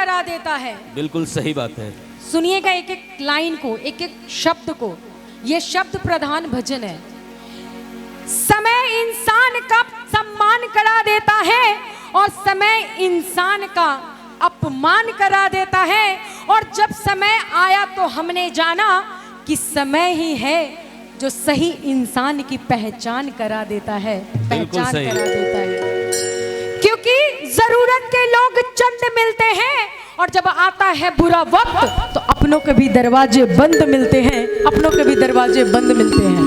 करा देता है। बिल्कुल सही बात है। सुनिएगा एक एक लाइन को, एक एक शब्द को। ये शब्द प्रधान भजन है। समय इंसान का सम्मान करा देता है और समय इंसान का अपमान करा देता है। और जब समय आया तो हमने जाना कि समय ही है जो सही इंसान की पहचान करा देता है, पहचान करा देता है। क्योंकि जरूरत के लोग चंद मिलते हैं और जब आता है बुरा वक्त तो अपनों के भी दरवाजे बंद मिलते हैं, अपनों के भी दरवाजे बंद मिलते हैं।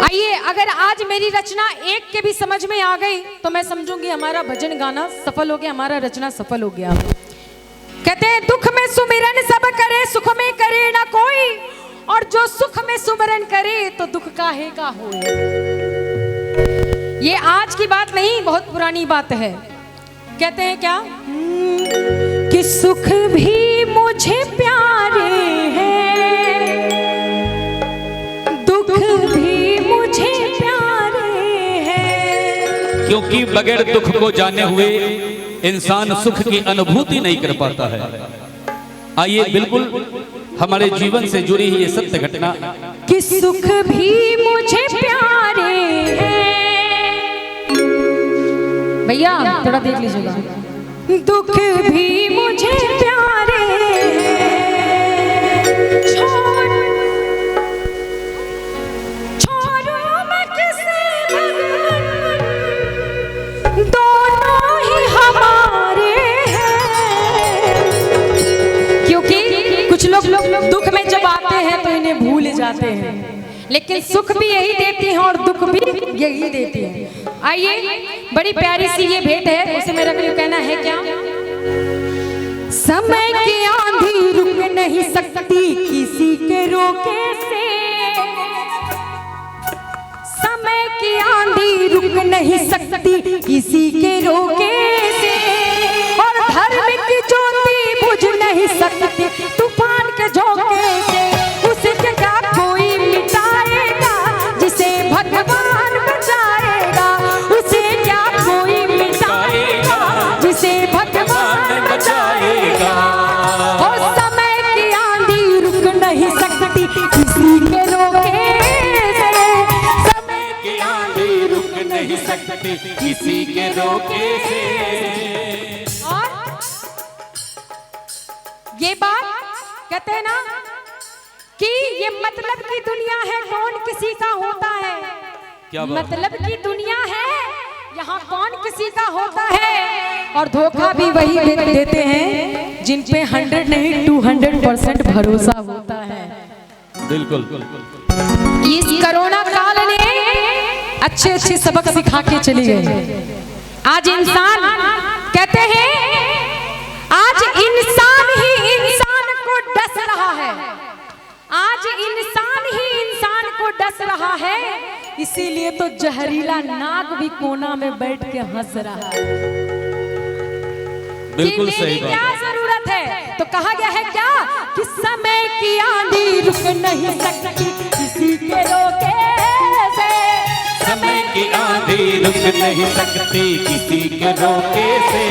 आइए, अगर आज मेरी रचना एक के भी समझ में आ गई तो मैं समझूंगी हमारा भजन गाना सफल हो गया, हमारा रचना सफल हो गया। कहते हैं दुख में सुमिरन सब करे, सुख में करे ना कोई, और जो सुख में सुमिरन करे तो दुख काहे का होए। ये आज की बात नहीं, बहुत पुरानी बात है। कहते हैं क्या कि सुख भी मुझे प्यारे हैं, दुख भी मुझे प्यारे हैं। क्योंकि बगैर दुख को जाने हुए इंसान सुख की अनुभूति नहीं कर पाता है। आइए, बिल्कुल हमारे जीवन से जुड़ी हुई ये सत्य घटना कि सुख भी मुझे प्यारे हैं। भैया थोड़ा देख लीजिएगा। दुख भी मुझे प्यारे हैं, छोड़ो मैं किसे दोनों ही हमारे हैं। क्योंकि कुछ लोग दुख में जब आते हैं तो इन्हें भूल जाते हैं, लेकिन सुख भी यही देती है और दुख भी यही देती है। आइए, बड़ी प्यारी सी ये भेंट है, उसे मेरा कहना है क्या। समय की आंधी रुक नहीं सकती किसी के रोके से, समय की आंधी रुक नहीं सकती किसी के रोके से, और धर्म की ज्योति बुझ नहीं सकती तूफान के झोंके से। उसे क्या कोई मिटाएगा जिसे भगवान बचाएगा, उसे क्या कोई मिटाएगा जिसे भगवान बचाएगा। और समय की आंधी रुक नहीं सकती किसी के रोके से, समय की आंधी रुक नहीं सकती किसी के रोके से। और ये बात कहते हैं ना कि ये मतलब की दुनिया है, कौन किसी का होता है। क्या मतलब की दुनिया है, यहाँ कौन किसी का होता है। और धोखा भी वही देते हैं जिन पे 100 नहीं 200% भरोसा होता है। बिल्कुल। इस कोरोना काल ने अच्छे अच्छे सबक सिखा के चली गई। आज इंसान कहते हैं, आज इंसान ही इंसान को डस रहा है, आज इंसान ही इंसान को डस रहा है। इसीलिए तो जहरीला नाग भी कोना में बैठ के हंस रहा है। बिल्कुल सही बात। क्या जरूरत है, तो कहा गया है क्या कि समय की आंधी रुक नहीं सकती किसी के रोके से, समय की आंधी रुक नहीं सकती किसी के रोके से,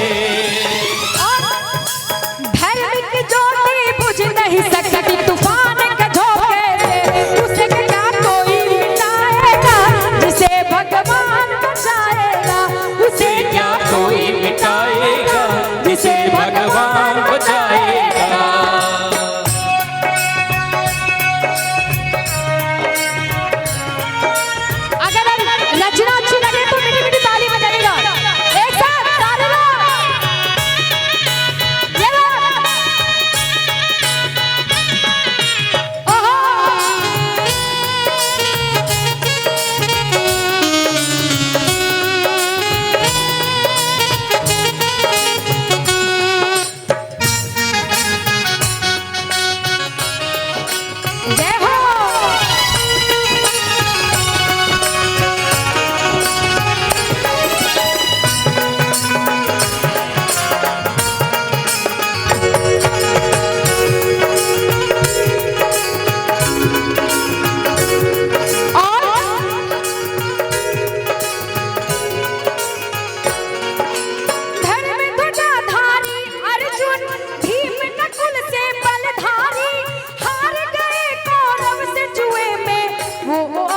धर्म की ज्योति बुझ नहीं सकती तूफान के झोंके से। उसे क्या कोई मिटाएगा जिसे भगवान बचाएगा, उसे क्या कोई मिटाएगा जिसे भगवान बचाएगा। अगर रचना अच्छी लगे तो मीठी मीठी ताली बजाइएगा। एक साथ ताली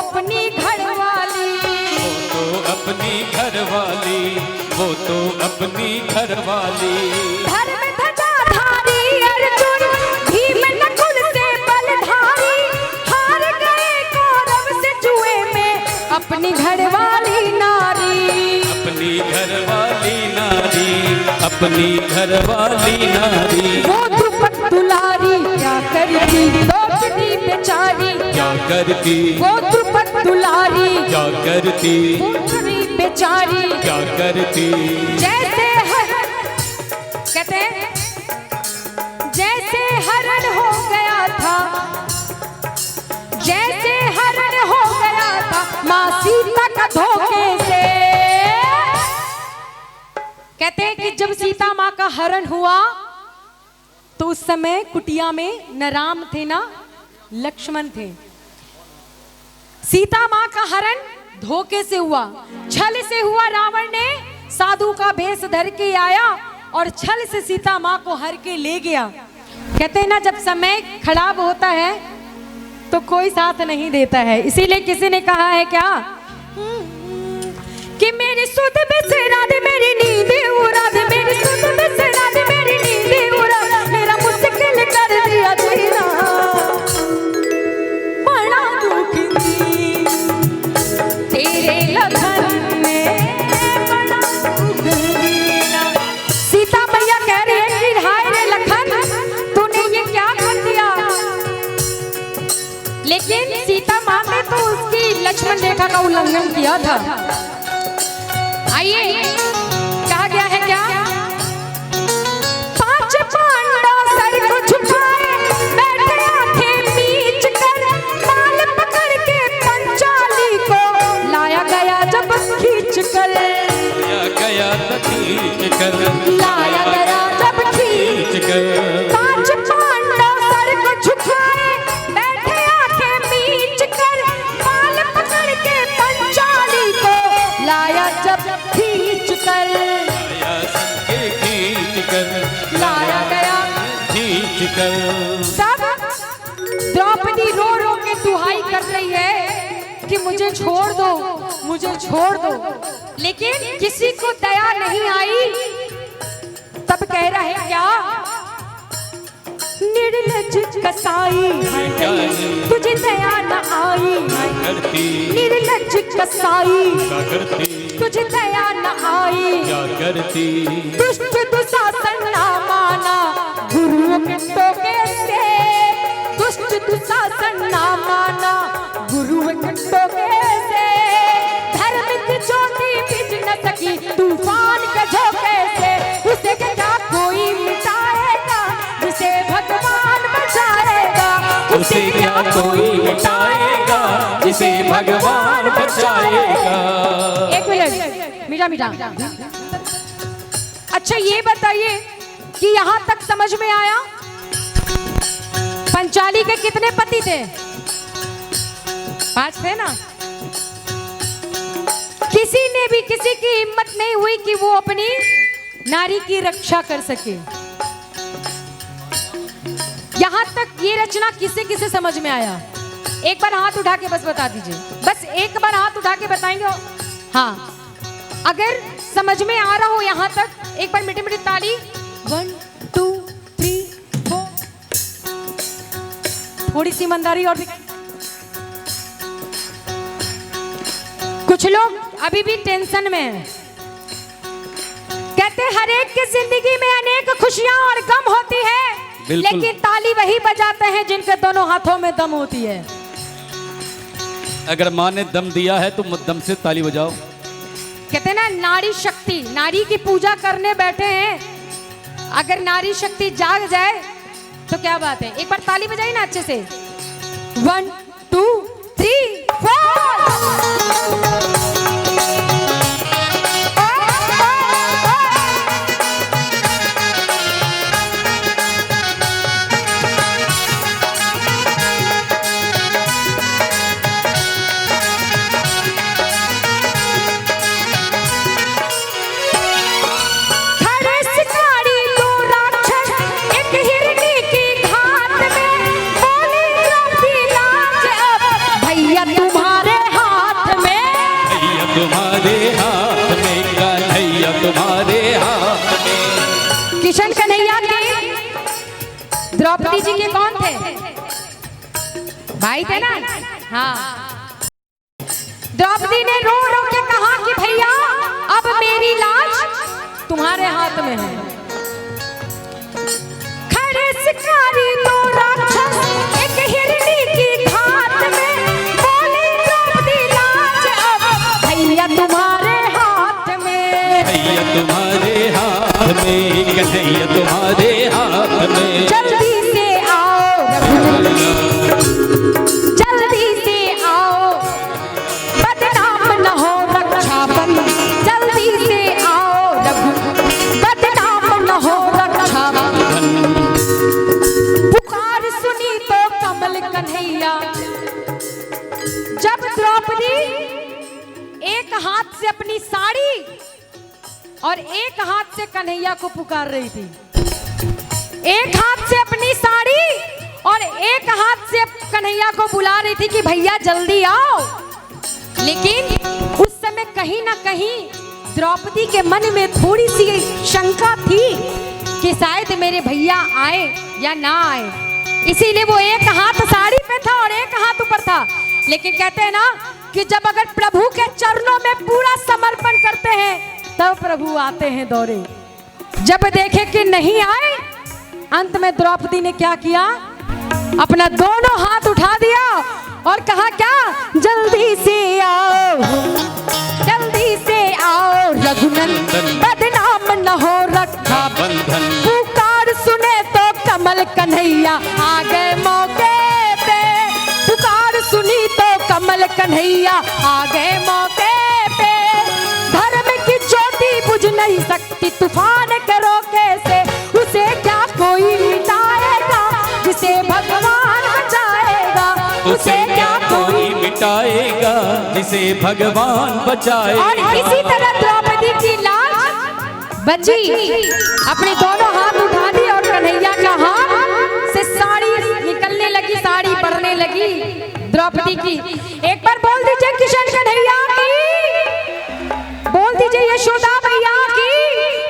अपनी घरवाली, वो तो अपनी घरवाली, वो तो अपनी घरवाली। धर्म ध्वजाधारी अर्जुन भीम नकुल से बलधारी, हार गए कौरव से जुए में अपनी घरवाली नारी, अपनी घरवाली नारी, अपनी घरवाली नारी। वो द्रुपद दुलारी क्या करती द्रौपदी बेचारी, क्या करती वो द्रुपद दुलारी क्या करती द्रौपदी बेचारी, क्या करती। जैसे कहते हैं जैसे हरण हो गया था, जैसे हरण हो गया था माँ सीता का धोखे से। कहते हैं कि जब सीता माँ का हरण हुआ तो उस समय कुटिया में न राम थे ना लक्ष्मण थे। सीता माँ का हरण धोखे से हुआ, छल से हुआ। रावण ने साधु का भेष धर के आया और छल से सीता माँ को हर के ले गया। कहते हैं ना जब समय खराब होता है तो कोई साथ नहीं देता है। इसीलिए किसी ने कहा है क्या कि मेरी सुध बिसरा दे मेरी नींद उड़ा दे, मेरी सुध बिसरा दे मेरी नींद उड़ा दे, मेरा मुश्किल कर दिया जीना बड़ा दुख दी तेरे लगन में बड़ा दुख दीना। सीता मैया कह रही है कि हाय रे लखन तूने ये क्या कर दिया, लेकिन सीता माँ ने तो उसकी लक्ष्मण रेखा का उल्लंघन किया था। आइए कहा गया है क्या, पांच पांडव सर को झुकाए बैठे आंखें मीच कर, बाल पकड़ के पंचाली को लाया गया जब खींच कर, लाया गया तो खींच कर, लाया गया जब खींच कर। पांच पांडव सर को झुकाए बैठे आंखें मीच कर, बाल पकड़ के पंचाली को लाया जब खींच कर, लाया सबके खींच कर, लाया गया खींच कर। तब द्रौपदी रो रो के दुहाई कर रही है कि मुझे छोड़ दो, मुझे छोड़ दो, लेकिन किसी को दया नहीं आई। तब कह रहा है क्या, निर्लज कसाई तुझे दया न आई, करती निर्लज कसाई क्या करती, तुझे दया न आई, क्या करती। दुष्ट दुशासन ना माना गुरुओं के टोके से, दुष्ट दुशासन ना माना गुरुओं के टोके से, धर्म की ज्योति बुझ न सकी तूफान के झोंके से, उसे क्या कोई मिटाएगा जिसे भगवान बचाएगा, उसे क्या कोई मिटाएगा जिसे भगवान बचाएगा। एक मिनट मीठा मीठा। अच्छा ये बताइए कि यहाँ तक समझ में आया पंचाली के कितने पति थे, 5 थे ना। किसी ने भी किसी की हिम्मत नहीं हुई कि वो अपनी नारी की रक्षा कर सके। यहाँ तक ये रचना किसे किसे समझ में आया, एक बार हाथ उठा के बस बता दीजिए, बस एक बार हाथ उठा के बताएंगे। हाँ अगर समझ में आ रहा हो यहाँ तक एक बार मीठी मीठी ताली। 1 2 3 4। थोड़ी सी ईमानदारी और भी। कुछ लोग अभी भी टेंशन में हैं, कहते हर एक की जिंदगी में अनेक खुशियां और गम होती है, लेकिन ताली वही बजाते हैं जिनके दोनों हाथों में दम होती है। अगर माँ ने दम दिया है तो दम से ताली बजाओ। कहते हैं ना नारी शक्ति, नारी की पूजा करने बैठे हैं, अगर नारी शक्ति जाग जाए तो क्या बात है। एक बार ताली बजाइए ना अच्छे से। 1 2 3 4। भैया तुम्हारे तुम्हारे हाथ में, कन्हैया तुम्हारे हाथ में। किशन कन्हैया के द्रौपदी जी के कौन थे? भाई थे ना? हाँ। द्रौपदी ने रो रो के कहा कि भैया अब मेरी लाज तुम्हारे हाथ में है। खड़े शिकारी तो राक्षस एक हिरनी की घात में, बोली द्रौपदी लाज अब भैया तुम्हारे हाथ में। भैया तुम्हारे हाथ में, कन्हैया तुम्हारे हाथ में। जल्दी से आओ जल्दी से आओ, बदनाम न हो रक्षाबंधन। जल्दी से आओ बदनाम न हो रक्षाबंधन। पुकार सुनी तो कमल कन्हैया। जब द्रौपदी एक हाथ से अपनी साड़ी और एक हाथ से कन्हैया को पुकार रही थी, एक हाथ से अपनी साड़ी और एक हाथ से कन्हैया को बुला रही थी कि भैया जल्दी आओ, लेकिन उस समय कहीं ना कहीं द्रौपदी के मन में थोड़ी सी शंका थी कि शायद मेरे भैया आए या ना आए, इसीलिए वो एक हाथ साड़ी पे था और एक हाथ ऊपर था। लेकिन कहते हैं ना कि जब अगर प्रभु के चरणों में पूरा समर्पण करते हैं तब प्रभु आते हैं दौड़े। जब देखे कि नहीं आए, अंत में द्रौपदी ने क्या किया, अपना दोनों हाथ उठा दिया और कहा क्या, जल्दी से आओ जल्दी से आओ रघुनंदन, बदनाम न हो रक्षाबंधन। पुकार सुने तो कमल कन्हैया आ गए मौके पे, पुकार सुनी तो कमल कन्हैया आ गए मौके पे। धर्म की ज्योति बुझ नहीं सकती तूफान के रोके से, उसे क्या कोई मिटाएगा जिसे भगवान बचाएगा, उसे क्या कोई मिटाएगा जिसे भगवान बचाएगा। और इसी तरह द्रौपदी की लाज बची, अपने दोनों हाथ उठा दी और कन्हैया का हाथ से साड़ी निकलने लगी, साड़ी पड़ने लगी द्रौपदी की। एक बार बोल दीजिए किशन कन्हैया की, बोल दीजिए यशोदा मैया की।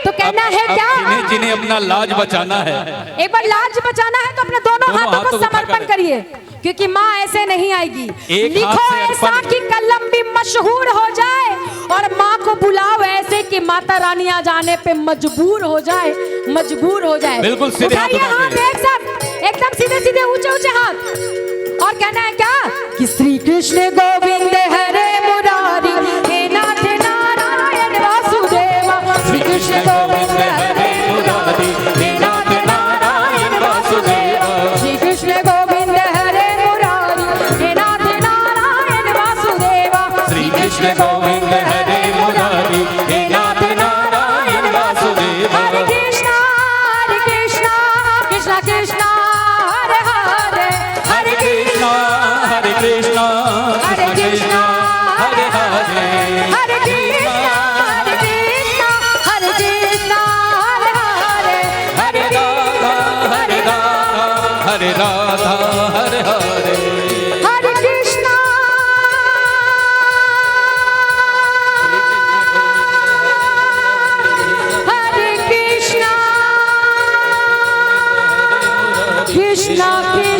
तो कहना है क्या, जिन्हें अपना लाज बचाना है, एक बार लाज बचाना है तो अपने दोनों हाथों को समर्पण करिए, क्योंकि माँ ऐसे नहीं आएगी। लिखो ऐसा कि कलम भी मशहूर हो जाए और माँ को बुलाओ ऐसे कि माता रानी आ जाने पे मजबूर हो जाए, मजबूर हो जाए। बिल्कुल सीधे हाथ एकदम सीधे सीधे ऊंचे ऊंचे हाथ। और कहना है क्या कि श्री कृष्ण गोविंद हरे मुरारी, हे नाथ नारायण वासुदेवा। श्री कृष्ण गोविंद हरे मुरारी, हे नाथ नारायण वासुदेवा। श्री कृष्ण गोविंद हरे मुरारी, हे नाथ नारायण वासुदेवा। श्री कृष्ण गोविंद हरे मुरारी, हे नाथ नारायण वासुदेवा। हरे कृष्णा कृष्णा कृष्णा हरे हरे, हरे कृष्णा कृष्णा कृष्णा हरे हरे, हरे कृष्णा हरे कृष्णा हरे हरे, हरे राधा हरे राधा, हरे राधा हरे हरे। हरे कृष्णा हरे कृष्णा कृष्णा कृष्णा